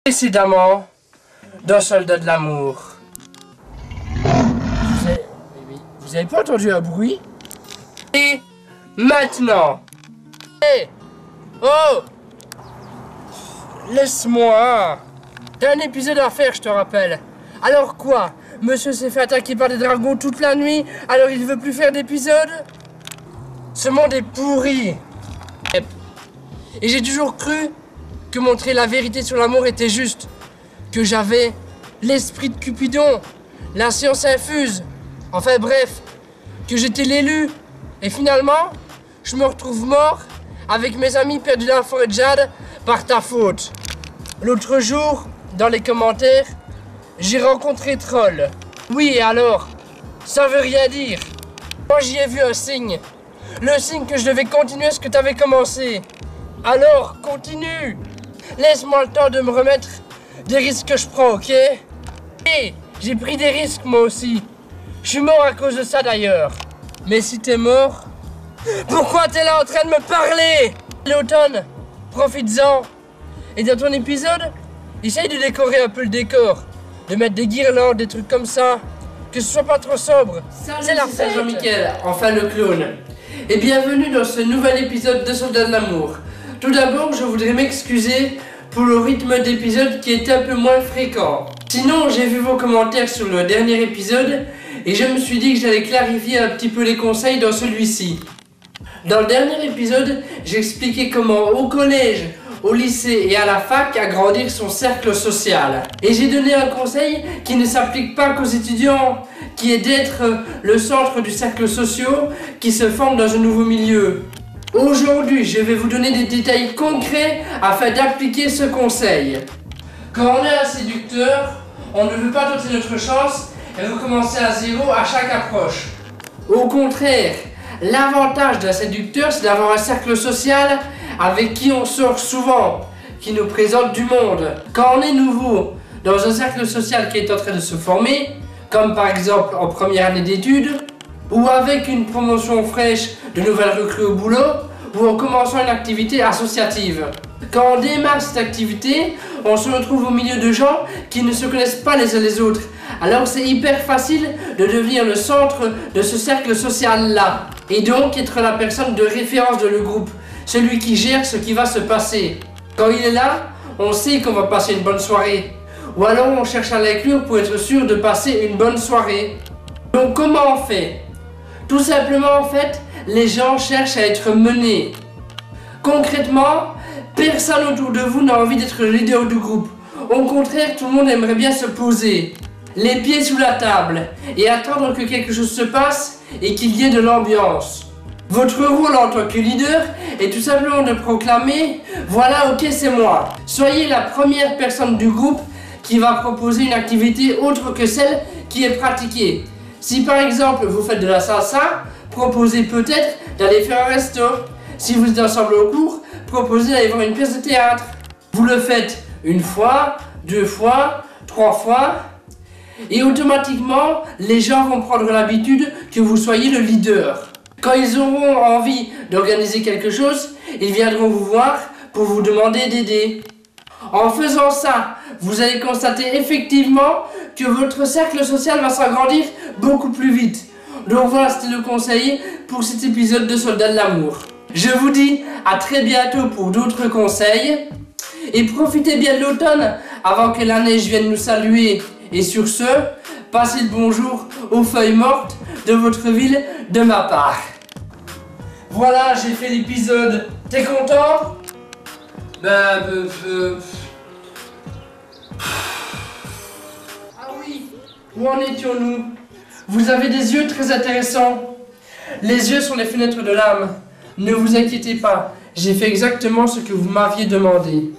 Précédemment, dans Soldat de l'amour. Vous avez pas entendu un bruit? Et maintenant. Hé! Oh! Laisse-moi. T'as un épisode à faire, je te rappelle. Alors quoi? Monsieur s'est fait attaquer par des dragons toute la nuit, alors il veut plus faire d'épisode? Ce monde est pourri. Et j'ai toujours cru que montrer la vérité sur l'amour était juste. Que j'avais l'esprit de Cupidon, la science infuse. Enfin bref, que j'étais l'élu. Et finalement, je me retrouve mort avec mes amis perdus dans la forêt de Jade par ta faute. L'autre jour, dans les commentaires, j'ai rencontré Troll. Oui, et alors? Ça veut rien dire. Moi, j'y ai vu un signe. Le signe que je devais continuer ce que t'avais commencé. Alors, continue. Laisse-moi le temps de me remettre des risques que je prends, ok? Et j'ai pris des risques, moi aussi. Je suis mort à cause de ça, d'ailleurs. Mais si t'es mort, pourquoi t'es là en train de me parler? L'automne, profites-en. Et dans ton épisode, essaye de décorer un peu le décor. De mettre des guirlandes, des trucs comme ça. Que ce soit pas trop sobre. C'est la fête, Jean-Michel, enfin le clone. Et bienvenue dans ce nouvel épisode de Soldat de l'amour. Tout d'abord, je voudrais m'excuser pour le rythme d'épisode qui est un peu moins fréquent. Sinon, j'ai vu vos commentaires sur le dernier épisode et je me suis dit que j'allais clarifier un petit peu les conseils dans celui-ci. Dans le dernier épisode, j'expliquais comment au collège, au lycée et à la fac agrandir son cercle social. Et j'ai donné un conseil qui ne s'applique pas qu'aux étudiants, qui est d'être le centre du cercle social qui se forme dans un nouveau milieu. Aujourd'hui, je vais vous donner des détails concrets afin d'appliquer ce conseil. Quand on est un séducteur, on ne veut pas tenter notre chance et recommencer à zéro à chaque approche. Au contraire, l'avantage d'un séducteur, c'est d'avoir un cercle social avec qui on sort souvent, qui nous présente du monde. Quand on est nouveau dans un cercle social qui est en train de se former, comme par exemple en première année d'études, ou avec une promotion fraîche de nouvelles recrues au boulot, ou en commençant une activité associative. Quand on démarre cette activité, on se retrouve au milieu de gens qui ne se connaissent pas les uns les autres. Alors c'est hyper facile de devenir le centre de ce cercle social-là. Et donc être la personne de référence de le groupe, celui qui gère ce qui va se passer. Quand il est là, on sait qu'on va passer une bonne soirée. Ou alors on cherche à l'inclure pour être sûr de passer une bonne soirée. Donc comment on fait? Tout simplement en fait, les gens cherchent à être menés. Concrètement, personne autour de vous n'a envie d'être le leader du groupe. Au contraire, tout le monde aimerait bien se poser, les pieds sous la table, et attendre que quelque chose se passe et qu'il y ait de l'ambiance. Votre rôle en tant que leader est tout simplement de proclamer « Voilà, ok, c'est moi ». Soyez la première personne du groupe qui va proposer une activité autre que celle qui est pratiquée. Si par exemple vous faites de la salsa, proposez peut-être d'aller faire un resto. Si vous êtes ensemble au cours, proposez d'aller voir une pièce de théâtre. Vous le faites une fois, deux fois, trois fois, et automatiquement, les gens vont prendre l'habitude que vous soyez le leader. Quand ils auront envie d'organiser quelque chose, ils viendront vous voir pour vous demander d'aider. En faisant ça, vous allez constater effectivement que votre cercle social va s'agrandir beaucoup plus vite. Donc voilà, c'était le conseil pour cet épisode de Soldat de l'amour. Je vous dis à très bientôt pour d'autres conseils. Et profitez bien de l'automne avant que la neige vienne nous saluer. Et sur ce, passez le bonjour aux feuilles mortes de votre ville de ma part. Voilà, j'ai fait l'épisode. T'es content? Ah oui, où en étions-nous? Vous avez des yeux très intéressants. Les yeux sont les fenêtres de l'âme. Ne vous inquiétez pas, j'ai fait exactement ce que vous m'aviez demandé.